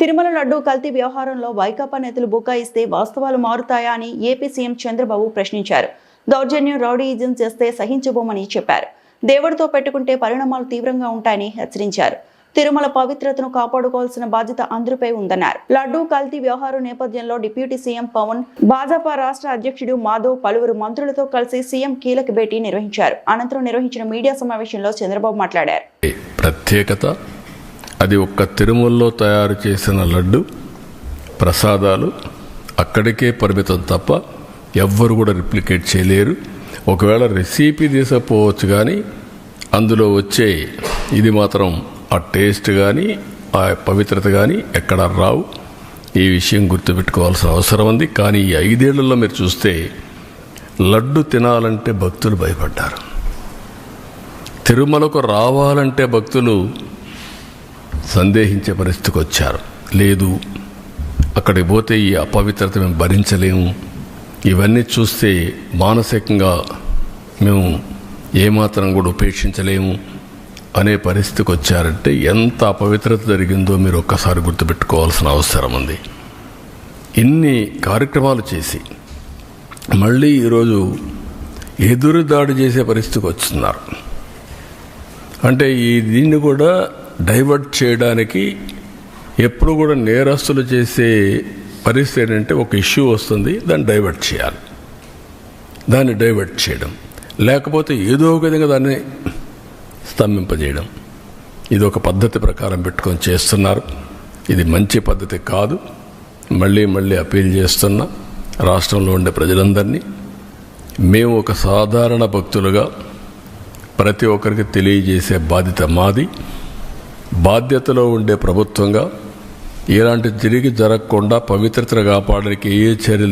తిరుమల లడ్డూ కల్తీ వ్యవహారంలో వైకాపా నేతలు బుకాయిస్తే వాస్తవాలు మారుతాయా అని ఏపీ సీఎం చంద్రబాబు ప్రశ్నించారు. దౌర్జన్యం, రౌడీయిజం చేస్తే సహించబోమని చెప్పారు. దేవుడితో పెట్టుకుంటే పరిణామాలు తీవ్రంగా ఉంటాయని హెచ్చరించారు. తిరుమల పవిత్రతను కాపాడుకోవాల్సిన బాధ్యత అందరిపై ఉందన్నారు. లడ్డూ కల్తీ వ్యవహారం నేపథ్యంలో డిప్యూటీ సీఎం పవన్, భాజపా రాష్ట్ర అధ్యక్షుడు మాధవ్ పలువురు మంత్రులతో కలిసి సీఎం కీలక భేటీ నిర్వహించారు. అనంతరం నిర్వహించిన మీడియా సమావేశంలో చంద్రబాబు మాట్లాడారు. ప్రత్యేకత అది ఒక్క తిరుమలలో తయారు చేసిన లడ్డు ప్రసాదాలు అక్కడికే పరిమితం తప్ప ఎవ్వరు కూడా రిప్లికేట్ చేయలేరు. ఒకవేళ రెసిపీ తీసుకపోవచ్చు, కానీ అందులో వచ్చే ఇది మాత్రం ఆ టేస్ట్ కానీ ఆ పవిత్రత కానీ ఎక్కడ రావు. ఈ విషయం గుర్తుపెట్టుకోవాల్సిన అవసరం ఉంది. కానీ ఈ 5 ఏళ్లలో మీరు చూస్తే లడ్డు తినాలంటే భక్తులు భయపడ్డారు. తిరుమలకు రావాలంటే భక్తులు సందేహించే పరిస్థితికి వచ్చారు. లేదు, అక్కడికి పోతే ఈ అపవిత్రత మేము భరించలేము, ఇవన్నీ చూస్తే మానసికంగా మేము ఏమాత్రం కూడా ఉపేక్షించలేము అనే పరిస్థితికి వచ్చారంటే ఎంత అపవిత్రత జరిగిందో మీరు ఒక్కసారి గుర్తుపెట్టుకోవాల్సిన అవసరం ఉంది. ఇన్ని కార్యక్రమాలు చేసి మళ్ళీ ఈరోజు ఎదురు దాడి చేసే పరిస్థితికి వస్తున్నారు. అంటే దీన్ని కూడా డైవర్ట్ చేయడానికి ఎప్పుడు కూడా నేరస్తులు చేసే పరిస్థితి ఏంటంటే ఒక ఇష్యూ వస్తుంది, దాన్ని డైవర్ట్ చేయాలి, దాన్ని డైవర్ట్ చేయడం, లేకపోతే ఏదో ఒక విధంగా దాన్ని స్తంభింపజేయడం. ఇది ఒక పద్ధతి ప్రకారం పెట్టుకొని చేస్తున్నారు. ఇది మంచి పద్ధతి కాదు. మళ్ళీ అపీల్ చేస్తున్నా రాష్ట్రంలో ఉండే ప్రజలందరినీ, మేము ఒక సాధారణ భక్తులుగా ప్రతి ఒక్కరికి తెలియజేసే బాధ్యత మాది. బాధ్యతలో ఉండే ప్రభుత్వంగా ఇలాంటి తిరిగి జరగకుండా పవిత్రతను కాపాడడానికి ఏ చర్యలు